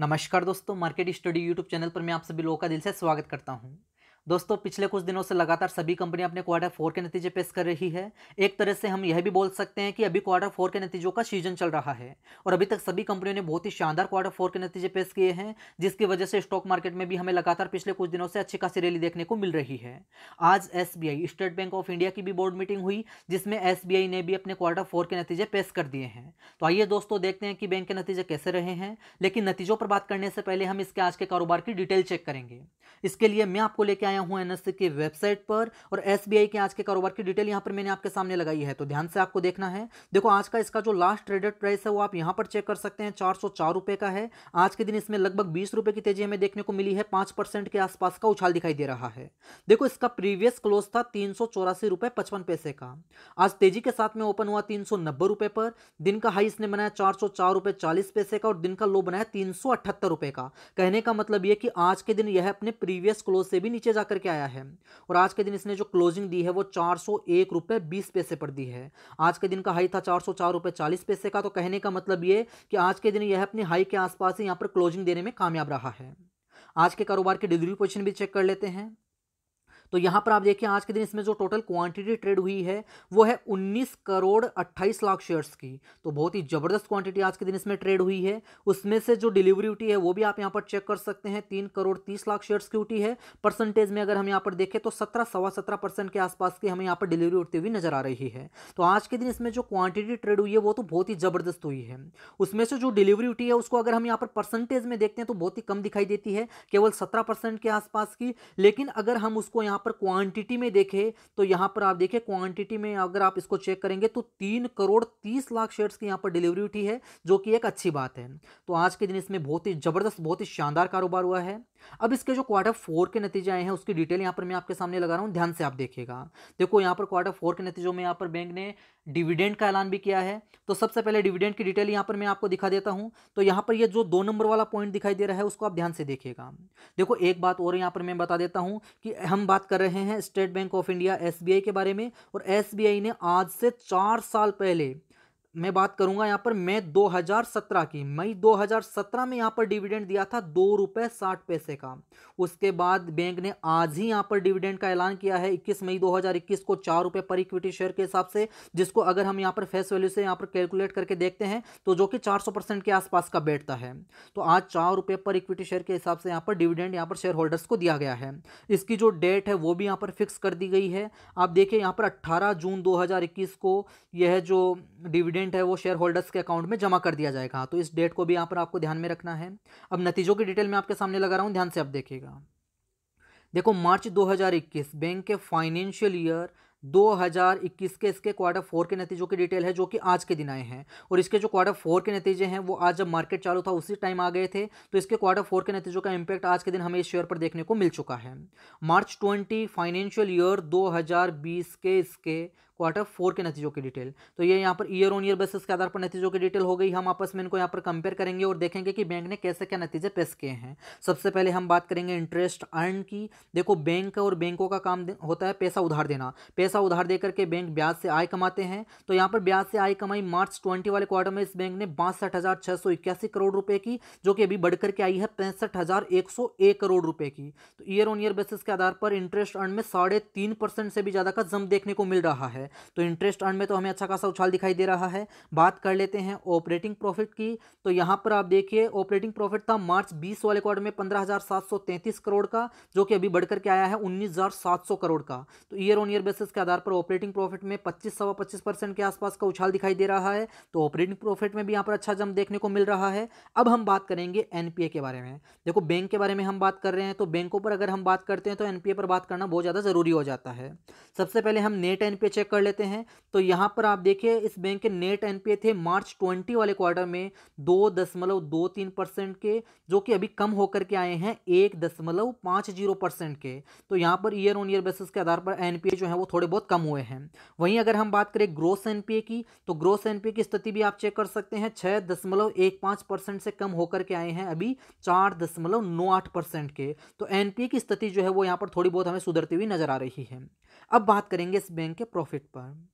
नमस्कार दोस्तों, market study YouTube channel पर मैं आप सभी लोगों का दिल से स्वागत करता हूं। दोस्तों, पिछले कुछ दिनों से लगातार सभी कंपनियां अपने क्वार्टर फोर के नतीजे पेश कर रही है। एक तरह से हम यह भी बोल सकते हैं कि अभी क्वार्टर फोर के नतीजों का सीजन चल रहा है और अभी तक सभी कंपनियों ने बहुत ही शानदार क्वार्टर फोर के नतीजे पेश किए हैं, जिसकी वजह से स्टॉक मार्केट में भी हमें लगातार पिछले कुछ दिनों से अच्छी खासी रैली देखने को मिल रही है। आज SBI state bank of India की भी बोर्ड मीटिंग हुई, जिसमें एसबीआई ने भी अपने क्वार्टर फोर के नतीजे पेश कर दिए हैं। तो आइए दोस्तों, देखते हैं कि बैंक के नतीजे कैसे रहे हैं। लेकिन नतीजों पर बात करने से पहले हम इसके आज के कारोबार की डिटेल चेक करेंगे। इसके लिए मैं आपको लेके आया हूं एनएससी की वेबसाइट पर और एसबीआई के आज के कारोबार की डिटेल यहां पर मैंने आपके सामने लगाई है, तो ध्यान से आपको देखना है। देखो, आज का इसका जो लास्ट ट्रेडेड प्राइस है वो आप यहां पर चेक कर सकते हैं, 404 रुपए का है। आज के दिन इसमें लगभग 20 रुपए की तेजी हमें देखने को मिली है, 5% के आसपास का उछाल दिखाई दे रहा है। देखो, इसका प्रीवियस क्लोज था 384 रुपए 55 पैसे का। आज तेजी के साथ में ओपन हुआ 390 रुपए पर। दिन का हाई इसने बनाया 404 रुपए 40 पैसे का और दिन का लो बनाया 378 रुपए का। कहने का मतलब यह कि आज के दिन यह अपने प्रीवियस क्लोज से भी नीचे जाकर के आया है और आज के दिन इसने जो क्लोजिंग दी है वो 401 रुपए 20 पैसे पर दी है। आज के दिन का हाई था 404 रुपए 40 पैसे का, तो कहने का मतलब ये कि आज के दिन यह अपनी हाई के आसपास ही यहां पर क्लोजिंग देने में कामयाब रहा है। आज के कारोबार की डिलीवरी पोजीशन भी चेक कर लेते हैं। तो यहां पर आप देखिए, आज के दिन इसमें जो टोटल क्वांटिटी ट्रेड हुई है वो है 19 करोड़ 28 लाख शेयर्स की। तो बहुत ही जबरदस्त क्वांटिटी आज के दिन इसमें ट्रेड हुई है। उसमें से जो डिलीवरी उठी है वो भी आप यहां पर चेक कर सकते हैं, 3 करोड़ 30 लाख शेयर्स की उठी है। परसेंटेज में अगर हम यहां पर देखें तो 17-17.25% के आसपास की हमें यहां पर डिलीवरी उठती हुई नजर आ रही है। तो आज के दिन इसमें जो क्वांटिटी ट्रेड हुई है वो तो बहुत ही जबरदस्त हुई है। उसमें से जो डिलीवरी उठी है उसको अगर हम यहाँ पर परसेंटेज में देखते हैं तो बहुत ही कम दिखाई देती है, केवल 17% के आसपास की। लेकिन अगर हम उसको यहाँ पर क्वांटिटी में देखें तो यहाँ पर आप देखिए, क्वांटिटी में अगर आप इसको चेक करेंगे तो 3 करोड़ 30 लाख शेयर्स की यहाँ पर डिलीवरी उठी है, जो कि एक अच्छी बात है। तो आज के दिन इसमें बहुत ही जबरदस्त, बहुत ही शानदार कारोबार हुआ है। अब इसके जो क्वार्टर फोर के नतीजे आए हैं उसकी डिटेल यहाँ पर मैं आपके सामने लगा रहा हूँ, ध्यान से आप देखिएगा। देखो, यहाँ पर क्वार्टर फोर के नतीजों में यहाँ पर बैंक ने डिविडेंड का ऐलान भी किया है। तो सबसे पहले डिविडेंड की डिटेल यहाँ पर मैं आपको दिखा देता हूँ। तो यहाँ पर ये जो 2 नंबर वाला पॉइंट दिखाई दे रहा है उसको आप ध्यान से देखिएगा। देखो, एक बात और यहाँ पर मैं बता देता हूँ कि हम बात कर रहे हैं state bank of India SBI के बारे में, और एसबीआई ने आज से 4 साल पहले, मैं बात करूंगा यहाँ पर मई 2017 की, मई 2017 में यहाँ पर डिविडेंड दिया था 2 रुपए 60 पैसे का। उसके बाद बैंक ने आज ही यहाँ पर डिविडेंड का ऐलान किया है 21 मई 2021 को, 4 रुपए पर इक्विटी शेयर के हिसाब से, जिसको अगर हम यहाँ पर फेस वैल्यू से यहाँ पर कैलकुलेट करके देखते हैं तो जो कि 400% के आसपास का बैठता है। तो आज 4 रुपए पर इक्विटी शेयर के हिसाब से यहाँ पर डिविडेंड यहाँ पर शेयर होल्डर्स को दिया गया है। इसकी जो डेट है वो भी यहाँ पर फिक्स कर दी गई है। आप देखिए, यहाँ पर 18 जून 2021 को यह जो डिविडेंड है वो शेयर होल्डर्स के अकाउंट में जमा कर दिया जाएगा। तो इस डेट को भी यहाँ पर आपको ध्यान में रखना है। अब नतीजों की डिटेल मैं आपके सामने लगा रहा हूँ, ध्यान से आप देखिएगा। देखो, मार्च 2021 बैंक के फाइनेंशियल ईयर 2021 के इसके क्वार्टर फोर के नतीजों की डिटेल है, जो कि आज के दिन आए हैं। और इसके जो क्वार्टर फोर के नतीजे हैं वो आज जब मार्केट चालू था उसी टाइम आ गए थे। तो इसके क्वार्टर फोर के नतीजों का इंपैक्ट आज के दिन हमें इस शेयर पर देखने को मिल चुका है। मार्च 20 फाइनेंशियल ईयर 2020 के इसके क्वार्टर फोर के नतीजों की डिटेल, तो ये यहाँ per year on year basis के आधार पर नतीजों की डिटेल हो गई। हम आपस में इनको यहाँ पर कंपेयर करेंगे और देखेंगे कि बैंक ने कैसे क्या नतीजे पेश किए हैं। सबसे पहले हम बात करेंगे इंटरेस्ट अर्न की। देखो, बैंक और बैंकों का काम होता है पैसा उधार देना। पैसा उधार देकर के बैंक ब्याज से आय कमाते हैं। तो यहाँ पर ब्याज से आय कमाई मार्च 20 वाले क्वार्टर में इस बैंक ने 62,681 करोड़ रुपए की, जो कि अभी बढ़कर के आई है 65,101 करोड़ रुपए की। तो ईयर ऑन ईयर बेसिस के आधार पर इंटरेस्ट अर्न में 3.5% से भी ज्यादा का जंप देखने को मिल रहा है। तो इंटरेस्ट अर्न में तो हमें अच्छा खासा उछाल दिखाई दे रहा है। बात कर लेते हैं ऑपरेटिंग प्रॉफिट की। तो यहां पर आप देखिए, ऑपरेटिंग प्रॉफिट था मार्च 20 वाले क्वार्टर में 15,733 करोड़ का, जो कि अभी बढ़कर के आया है 19,700 करोड़ का। तो ईयर ऑन ईयर बेसिस के आधार पर ऑपरेटिंग प्रॉफिट में 25-25% के आसपास का उछाल दिखाई दे रहा है। तो ऑपरेटिंग प्रॉफिट में भी यहाँ पर अच्छा जंप देखने को मिल रहा है। अब हम बात करेंगे एनपीए के बारे में। देखो, बैंक के बारे में हम बात कर रहे हैं तो बैंकों पर अगर हम बात करते हैं तो एनपीए पर बात करना बहुत ज़्यादा जरूरी हो जाता है। सबसे पहले हम नेट एनपीए चेक कर लेते हैं। तो यहां पर आप देखिए, इस बैंक के नेट एनपीए थे मार्च 20 वाले क्वार्टर में 2.23% के, जो कि अभी कम होकर के आए हैं 1.50% के। तो यहां per year on year basis के आधार पर एनपीए जो है वो थोड़े बहुत कम हुए हैं। वहीं अगर हम बात करें ग्रोस एनपीए की, तो ग्रोस एनपीए की स्थिति भी आप चेक कर सकते हैं, 6.15% से कम होकर के आए हैं अभी 4.98% के। तो एनपीए की स्थिति जो है वो यहाँ पर थोड़ी बहुत हमें सुधरती हुई नजर आ रही है। अब बात करेंगे इस बैंक के प्रॉफिट पर।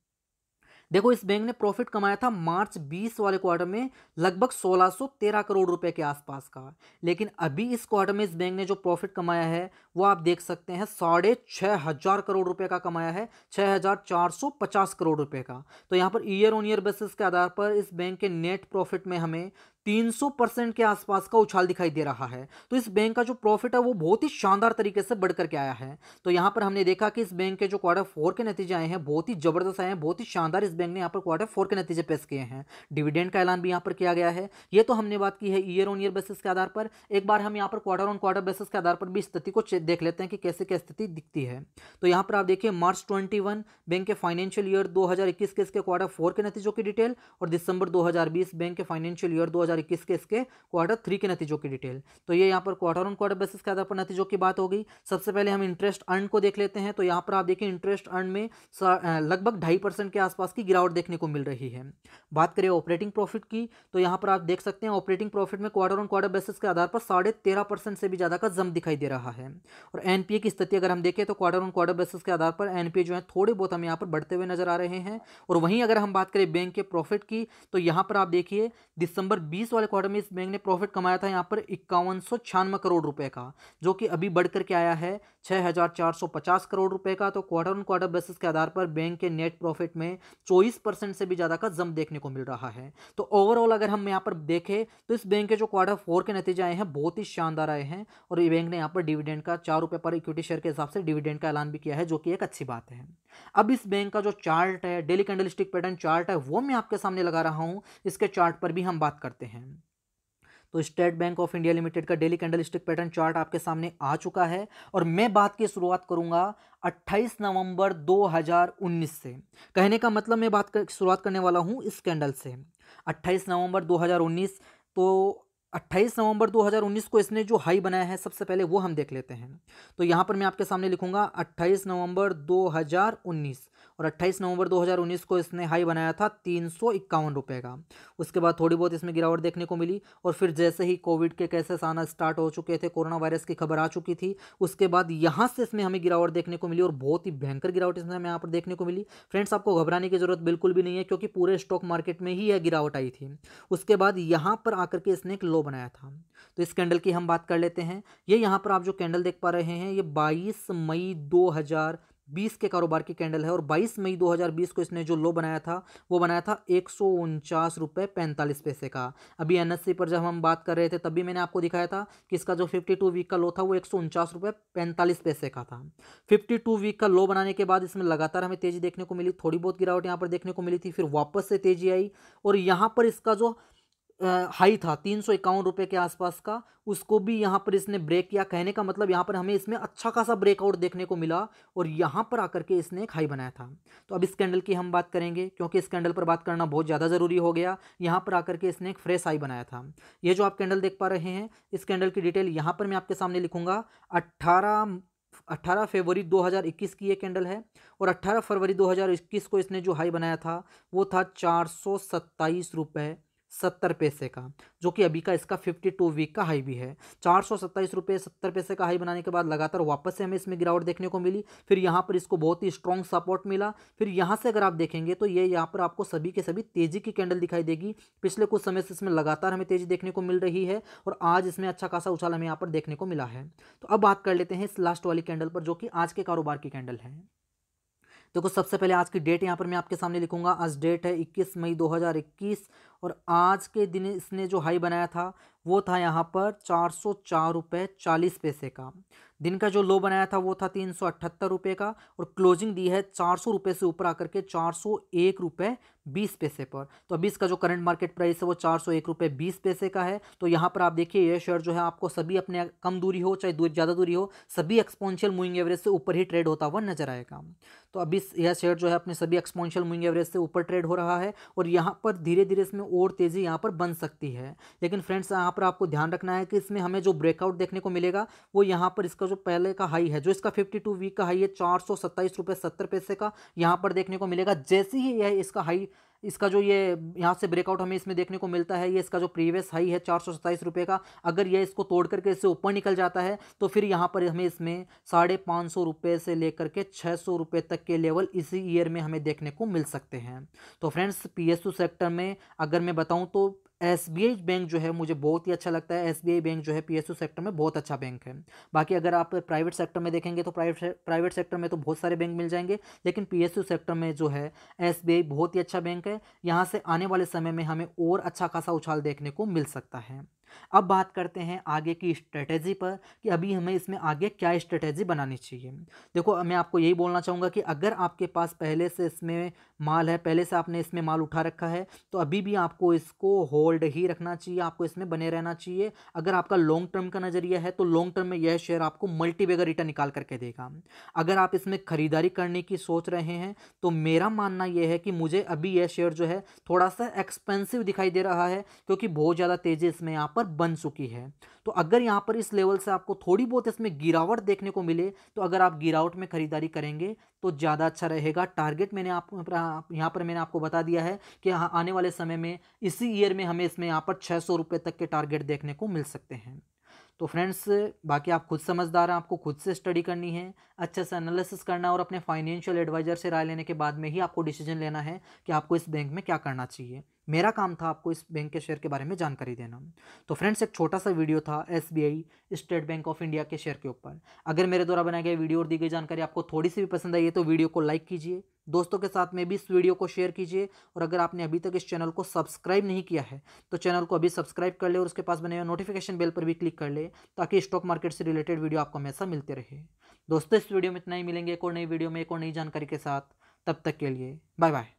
देखो इस बैंक ने प्रॉफिट कमाया था मार्च 20 वाले क्वार्टर में लगभग 1613 करोड़ रुपए के आसपास का। लेकिन अभी इस क्वार्टर में इस बैंक ने जो प्रॉफिट कमाया है वो आप देख सकते हैं 6,500 करोड़ रुपए का कमाया है, 6,450 करोड़ रुपए का। तो यहाँ per year on year basis के आधार पर इस बैंक के नेट प्रॉफिट में हमें 300% के आसपास का उछाल दिखाई दे रहा है। तो इस बैंक का जो प्रॉफिट है वो बहुत ही शानदार तरीके से बढ़ करके आया है। तो यहाँ पर हमने देखा कि इस बैंक के जो क्वार्टर 4 के नतीजे आए हैं बहुत ही जबरदस्त आए हैं, बहुत ही शानदार इस बैंक ने यहाँ पर क्वार्टर 4 के नतीजे पेश किए हैं। डिविडेंड का ऐलान भी यहाँ पर किया गया है। ये तो हमने बात की है ईयर ऑन ईयर बेसिस के आधार पर। एक बार हम यहाँ पर क्वार्टर ऑन क्वार्टर बेसिस के आधार पर भी स्थिति को देख लेते हैं कि कैसे क्या स्थिति दिखती है। तो यहाँ पर आप देखिए मार्च 21 बैंक के फाइनेंशियल ईयर 2021 के इसके क्वार्टर 4 के नतीजों की डिटेल और दिसंबर 2020 बैंक के फाइनेंशियल ईयर 2021 के इसके क्वार्टर 3 के नतीजों की डिटेल। तो ये यहाँ पर क्वार्टर ऑन क्वार्टर बेसिस के आधार पर नतीजों की बात हो गई। सबसे पहले हम इंटरेस्ट अर्न को देख लेते हैं। तो यहाँ पर आप देखिए इंटरेस्ट अर्न में लगभग 2.5% के आसपास की गिरावट देखने को मिल रही है। बात करें ऑपरेटिंग प्रॉफिट की तो यहाँ पर आप देख सकते हैं ऑपरेटिंग प्रॉफिट में क्वार्टर ऑन क्वार्टर बेसिस के आधार पर 13.5% से भी ज्यादा का जंप दिखाई दे रहा है। और एनपीए की स्थिति अगर हम देखें तो क्वार्टर ऑन क्वार्टर बेसिस के आधार पर एनपीए जो है थोड़े बहुत हमें यहाँ पर बढ़ते हुए नजर आ रहे हैं। और वहीं अगर हम बात करें बैंक के प्रॉफिट की तो यहाँ पर आप देखिए दिसंबर 20 वाले क्वार्टर में इस बैंक ने प्रॉफिट कमाया था यहाँ पर 5196 करोड़ रुपए का, जो कि अभी बढ़कर के आया है 6,450 करोड़ रुपए का। तो क्वार्टर ऑन क्वार्टर बेसिस के आधार पर बैंक के नेट प्रॉफिट में 24% से भी ज्यादा का जंप देखने को मिल रहा है। तो ओवरऑल अगर हम यहाँ पर देखें तो इस बैंक के जो क्वार्टर 4 के नतीजे आए हैं बहुत ही शानदार आए हैं। और ये बैंक ने यहाँ पर डिविडेंड का 4 रुपए पर इक्विटी शेयर के हिसाब से डिविडेंड का ऐलान भी किया है, जो कि एक अच्छी बात है। अब इस बैंक का जो चार्ट है, डेली कैंडलस्टिक पैटर्न चार्ट है, वो मैं आपके सामने लगा रहा हूं। इसके चार्ट पर भी हम बात करते हैं। तो state bank of India limited का डेली कैंडलस्टिक पैटर्न चार्ट आपके सामने आ चुका है और मैं बात की शुरुआत करूंगा 28 नवंबर 2019 से। कहने का मतलब मैं शुरुआत करने वाला हूं इस कैंडल से 28 नवंबर 2019। तो 28 नवंबर 2019 को इसने जो हाई बनाया है सबसे पहले वो हम देख लेते हैं। तो यहां पर मैं आपके सामने लिखूंगा 28 नवंबर 2019 और 28 नवंबर 2019 को इसने हाई बनाया था 351 रुपए का। उसके बाद थोड़ी बहुत इसमें गिरावट देखने को मिली और फिर जैसे ही कोविड के केसेस आना स्टार्ट हो चुके थे, कोरोना वायरस की खबर आ चुकी थी, उसके बाद यहाँ से इसमें हमें गिरावट देखने को मिली और बहुत ही भयंकर गिरावट इसमें हमें यहाँ पर देखने को मिली। फ्रेंड्स आपको घबराने की जरूरत बिल्कुल भी नहीं है क्योंकि पूरे स्टॉक मार्केट में ही यह गिरावट आई थी। उसके बाद यहाँ पर आकर के इसने एक लो बनाया था। तो इस कैंडल की हम बात कर लेते हैं। ये यहाँ पर आप जो कैंडल देख पा रहे हैं ये 22 मई 2020 के कारोबार की कैंडल है और 22 मई 2020 को इसने जो लो बनाया था वो बनाया था 149 रुपये 45 पैसे का। अभी एनएससी पर जब हम बात कर रहे थे तभी मैंने आपको दिखाया था कि इसका जो 52 वीक का लो था वो 149 रुपये 45 पैसे का था। 52 वीक का लो बनाने के बाद इसमें लगातार हमें तेजी देखने को मिली, थोड़ी बहुत गिरावट यहाँ पर देखने को मिली थी, फिर वापस से तेजी आई और यहाँ पर इसका जो हाई था 351 रुपये के आसपास का, उसको भी यहाँ पर इसने ब्रेक किया। कहने का मतलब यहाँ पर हमें इसमें अच्छा खासा ब्रेकआउट देखने को मिला और यहाँ पर आकर के इसने एक हाई बनाया था। तो अब इस कैंडल की हम बात करेंगे क्योंकि इस कैंडल पर बात करना बहुत ज़्यादा ज़रूरी हो गया। यहाँ पर आकर के इसने एक फ्रेश हाई बनाया था। ये जो आप कैंडल देख पा रहे हैं इस कैंडल की डिटेल यहाँ पर मैं आपके सामने लिखूंगा। 18 फरवरी 2021 की ये कैंडल है और 18 फरवरी 2021 को इसने जो हाई बनाया था वो था 427 रुपये 70 पैसे का, जो कि अभी का इसका 52 वीक का हाई भी है। 427 रुपये 70 पैसे का हाई बनाने के बाद लगातार वापस से हमें इसमें गिरावट देखने को मिली, फिर यहाँ पर इसको बहुत ही स्ट्रॉन्ग सपोर्ट मिला। फिर यहाँ से अगर आप देखेंगे तो ये यहाँ पर आपको सभी के सभी तेजी की कैंडल दिखाई देगी। पिछले कुछ समय से इसमें लगातार हमें तेजी देखने को मिल रही है और आज इसमें अच्छा खासा उछाल हमें यहाँ पर देखने को मिला है। तो अब बात कर लेते हैं इस लास्ट वाली कैंडल पर जो कि आज के कारोबार की कैंडल है। देखो सबसे पहले आज की डेट यहाँ पर मैं आपके सामने लिखूंगा। आज डेट है 21 मई 2021 और आज के दिन इसने जो हाई बनाया था वो था यहाँ पर 404 रुपये 40 पैसे का। दिन का जो लो बनाया था वो था 378 रुपये का और क्लोजिंग दी है 400 रुपये से ऊपर आकर के 401 रुपये 20 पैसे पर। तो अभी इसका जो करंट मार्केट प्राइस है वो 401 रुपये 20 पैसे का है। तो यहाँ पर आप देखिए ये शेयर जो है आपको सभी अपने कम दूरी हो चाहे ज़्यादा दूरी हो सभी एक्सपोनेंशियल मूविंग एवरेज से ऊपर ही ट्रेड होता हुआ नजर आएगा। तो अभी यह शेयर जो है अपने सभी एक्सपोनेंशियल मूविंग एवरेज से ऊपर ट्रेड हो रहा है और यहाँ पर धीरे धीरे इसमें और तेज़ी यहाँ पर बन सकती है। लेकिन फ्रेंड्स यहाँ पर आपको ध्यान रखना है कि इसमें हमें जो ब्रेकआउट देखने को मिलेगा वो यहाँ पर इसका जो पहले का हाई है, जो इसका 52 वीक का हाई है 427 रुपये 70 पैसे का, यहाँ पर देखने को मिलेगा। जैसे ही यह इसका हाई इसका जो ये यहाँ से ब्रेकआउट हमें इसमें देखने को मिलता है, ये इसका जो प्रीवियस हाई है 427 रुपये का, अगर ये इसको तोड़ करके इससे ऊपर निकल जाता है तो फिर यहाँ पर हमें इसमें 550 रुपये से लेकर के 600 रुपये तक के लेवल इसी ईयर में हमें देखने को मिल सकते हैं। तो फ्रेंड्स पीएसयू सेक्टर में अगर मैं बताऊं तो एसबीआई बैंक जो है मुझे बहुत ही अच्छा लगता है। एसबीआई बैंक जो है पीएसयू सेक्टर में बहुत अच्छा बैंक है। बाकी अगर आप प्राइवेट सेक्टर में देखेंगे तो प्राइवेट सेक्टर में तो बहुत सारे बैंक मिल जाएंगे, लेकिन पीएसयू सेक्टर में जो है एसबीआई बहुत ही अच्छा बैंक है। यहाँ से आने वाले समय में हमें और अच्छा खासा उछाल देखने को मिल सकता है। अब बात करते हैं आगे की स्ट्रेटेजी पर कि अभी हमें इसमें आगे क्या स्ट्रेटेजी बनानी चाहिए। देखो मैं आपको यही बोलना चाहूँगा कि अगर आपके पास पहले से इसमें माल है, पहले से आपने इसमें माल उठा रखा है, तो अभी भी आपको इसको होल्ड ही रखना चाहिए, आपको इसमें बने रहना चाहिए। अगर आपका लॉन्ग टर्म का नज़रिया है तो लॉन्ग टर्म में यह शेयर आपको मल्टीबैगर रिटर्न निकाल करके देगा। अगर आप इसमें खरीदारी करने की सोच रहे हैं तो मेरा मानना यह है कि मुझे अभी यह शेयर जो है थोड़ा सा एक्सपेंसिव दिखाई दे रहा है, क्योंकि बहुत ज़्यादा तेज़ी इसमें यहाँ पर बन चुकी है। तो अगर यहाँ पर इस लेवल से आपको थोड़ी बहुत इसमें गिरावट देखने को मिले तो अगर आप गिरावट में खरीदारी करेंगे तो ज़्यादा अच्छा रहेगा। टारगेट मैंने यहाँ पर मैंने आपको बता दिया है कि आने वाले समय में इसी ईयर में हमें इसमें यहाँ पर 600 रुपये तक के टारगेट देखने को मिल सकते हैं। तो फ्रेंड्स बाकी आप खुद समझदार हैं, आपको खुद से स्टडी करनी है, अच्छे से एनालिसिस करना और अपने फाइनेंशियल एडवाइजर से राय लेने के बाद में ही आपको डिसीजन लेना है कि आपको इस बैंक में क्या करना चाहिए। मेरा काम था आपको इस बैंक के शेयर के बारे में जानकारी देना। तो फ्रेंड्स एक छोटा सा वीडियो था SBI state bank of India के शेयर के ऊपर। अगर मेरे द्वारा बनाए गए वीडियो और दी गई जानकारी आपको थोड़ी सी भी पसंद आई है तो वीडियो को लाइक कीजिए, दोस्तों के साथ में भी इस वीडियो को शेयर कीजिए, और अगर आपने अभी तक इस चैनल को सब्सक्राइब नहीं किया है तो चैनल को अभी सब्सक्राइब कर ले और उसके पास बने हुए नोटिफिकेशन बेल पर भी क्लिक कर ले, ताकि स्टॉक मार्केट से रिलेटेड वीडियो आपको हमेशा मिलते रहे। दोस्तों इस वीडियो में इतना ही, मिलेंगे एक और नई वीडियो में एक और नई जानकारी के साथ। तब तक के लिए बाय बाय।